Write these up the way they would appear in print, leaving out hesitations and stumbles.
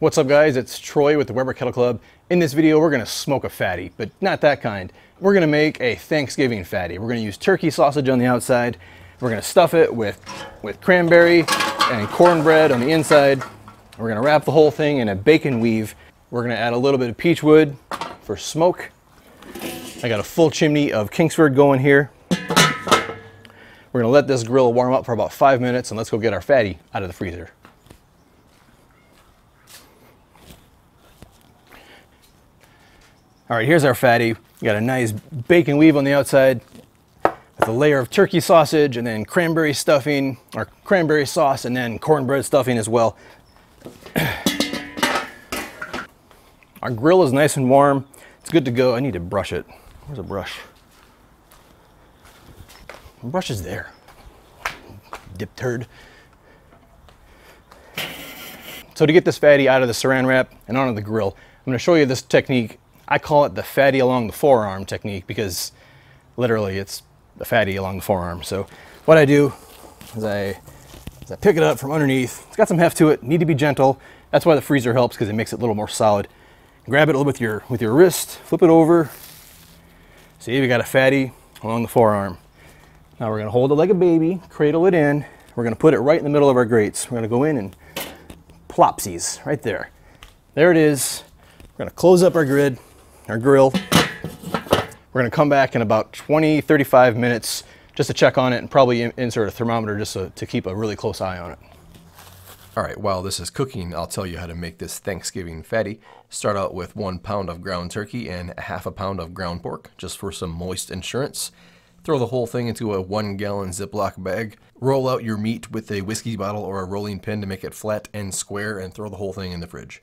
What's up guys, it's Troy with the Weber Kettle Club. In this video we're going to smoke a fatty, but not that kind. We're going to make a Thanksgiving fatty. We're going to use turkey sausage on the outside. We're going to stuff it with cranberry and cornbread on the inside. We're going to wrap the whole thing in a bacon weave. We're going to add a little bit of peach wood for smoke. I got a full chimney of Kingsford going here. We're going to let this grill warm up for about 5 minutes and let's go get our fatty out of the freezer. All right, here's our fatty. We got a nice bacon weave on the outside with a layer of turkey sausage and then cranberry stuffing, or cranberry sauce, and then cornbread stuffing as well. Our grill is nice and warm. It's good to go. I need to brush it. Where's a brush? The brush is there. Dip turd. So to get this fatty out of the saran wrap and onto the grill, I'm going to show you this technique. I call it the fatty along the forearm technique because literally it's the fatty along the forearm. So what I do is I pick it up from underneath. It's got some heft to it, need to be gentle. That's why the freezer helps, because it makes it a little more solid. Grab it with your wrist, flip it over. See, we got a fatty along the forearm. Now we're gonna hold it like a baby, cradle it in. We're gonna put it right in the middle of our grates. We're gonna go in and plopsies right there. There it is. We're gonna close up our grill. We're gonna come back in about 20-35 minutes just to check on it and probably insert a thermometer just to keep a really close eye on it. All right, while this is cooking, I'll tell you how to make this Thanksgiving fatty. Start out with 1 pound of ground turkey and ½ pound of ground pork, just for some moist insurance. Throw the whole thing into a 1 gallon Ziploc bag. Roll out your meat with a whiskey bottle or a rolling pin to make it flat and square, and throw the whole thing in the fridge.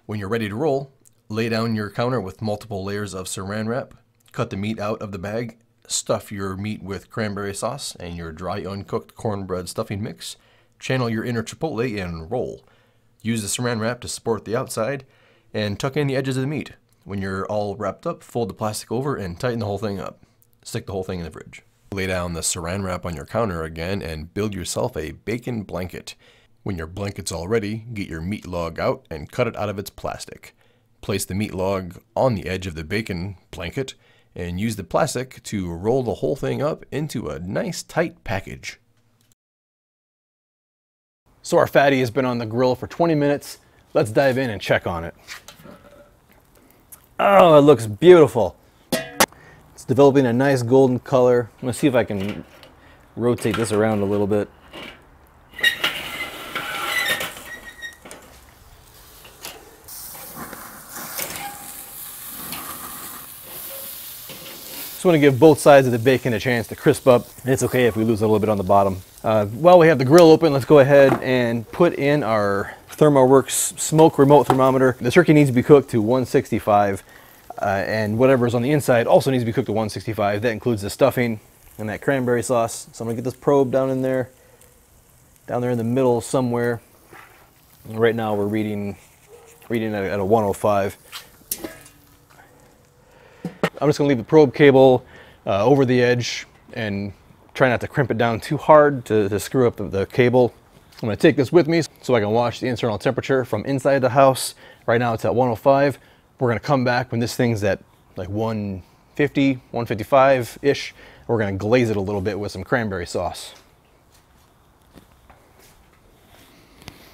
When you're ready to roll, lay down your counter with multiple layers of saran wrap. Cut the meat out of the bag. Stuff your meat with cranberry sauce and your dry uncooked cornbread stuffing mix. Channel your inner chipotle and roll. Use the saran wrap to support the outside and tuck in the edges of the meat. When you're all wrapped up, fold the plastic over and tighten the whole thing up. Stick the whole thing in the fridge. Lay down the saran wrap on your counter again and build yourself a bacon blanket. When your blanket's all ready, get your meat log out and cut it out of its plastic. Place the meat log on the edge of the bacon blanket and use the plastic to roll the whole thing up into a nice tight package. So our fatty has been on the grill for 20 minutes. Let's dive in and check on it. Oh, it looks beautiful. It's developing a nice golden color. I'm gonna see if I can rotate this around a little bit. Just want to give both sides of the bacon a chance to crisp up. It's okay if we lose a little bit on the bottom. While we have the grill open, let's go ahead and put in our ThermoWorks smoke remote thermometer. The turkey needs to be cooked to 165, and whatever's on the inside also needs to be cooked to 165. That includes the stuffing and that cranberry sauce. So I'm gonna get this probe down there in the middle somewhere. And right now we're reading at a 105. I'm just gonna leave the probe cable over the edge and try not to crimp it down too hard to screw up the cable. I'm gonna take this with me so I can watch the internal temperature from inside the house. Right now it's at 105. We're gonna come back when this thing's at like 150, 155-ish. We're gonna glaze it a little bit with some cranberry sauce.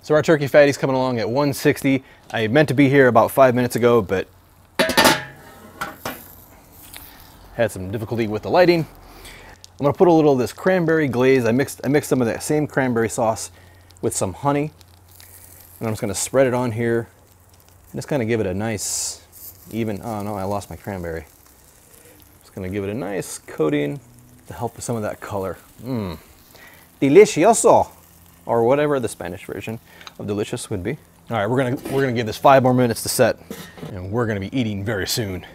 So our turkey fatty's coming along at 160. I meant to be here about 5 minutes ago, but had some difficulty with the lighting. I'm gonna put a little of this cranberry glaze. I mixed some of that same cranberry sauce with some honey, and I'm just gonna spread it on here and just kind of give it a nice even, oh no, I lost my cranberry. Just gonna give it a nice coating to help with some of that color. Delicioso, or whatever the Spanish version of delicious would be. All right, we're gonna give this 5 more minutes to set, and we're gonna be eating very soon.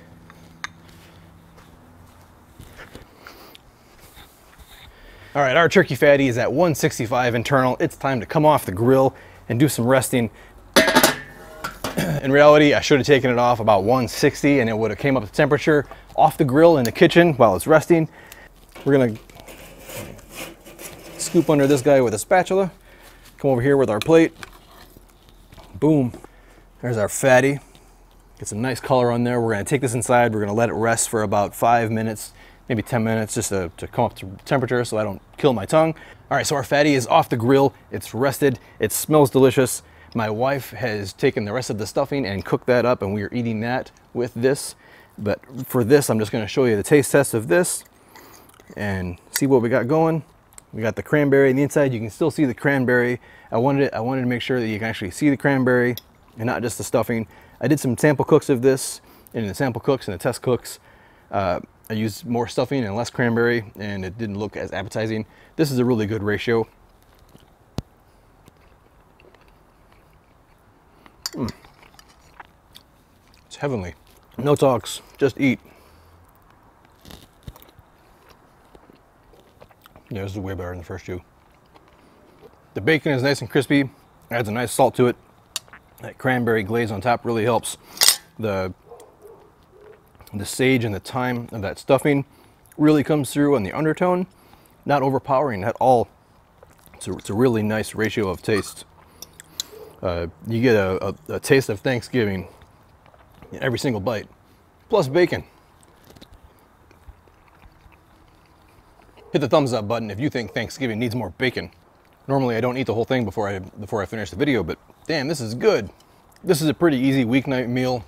All right, our turkey fatty is at 165 internal. It's time to come off the grill and do some resting. In reality, I should have taken it off about 160 and it would have came up to temperature off the grill in the kitchen while it's resting. We're gonna scoop under this guy with a spatula, come over here with our plate, boom. There's our fatty. Get some nice color on there. We're gonna take this inside. We're gonna let it rest for about 5 minutes, maybe 10 minutes, just to come up to temperature so I don't kill my tongue. All right, so our fatty is off the grill. It's rested. It smells delicious. My wife has taken the rest of the stuffing and cooked that up, and we are eating that with this. But for this, I'm just gonna show you the taste test of this and see what we got going. We got the cranberry on the inside. You can still see the cranberry. I wanted to make sure that you can actually see the cranberry and not just the stuffing. I did some sample cooks of this, and in the sample cooks and the test cooks, I used more stuffing and less cranberry, and it didn't look as appetizing. This is a really good ratio. It's heavenly. No talks, just eat. Yeah, this is way better than the first two. The bacon is nice and crispy, adds a nice salt to it. That cranberry glaze on top really helps. The sage and the thyme of that stuffing really comes through on the undertone, not overpowering at all. It's a really nice ratio of taste. You get a taste of Thanksgiving in every single bite, plus bacon. Hit the thumbs up button if you think Thanksgiving needs more bacon. Normally I don't eat the whole thing before I finish the video, but damn, this is good. This is a pretty easy weeknight meal.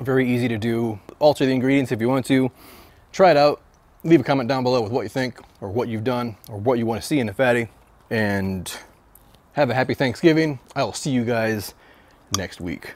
Very easy to do. Alter the ingredients if you want to. Try it out. Leave a comment down below with what you think, or what you've done, or what you want to see in the fatty. And have a happy Thanksgiving. I will see you guys next week.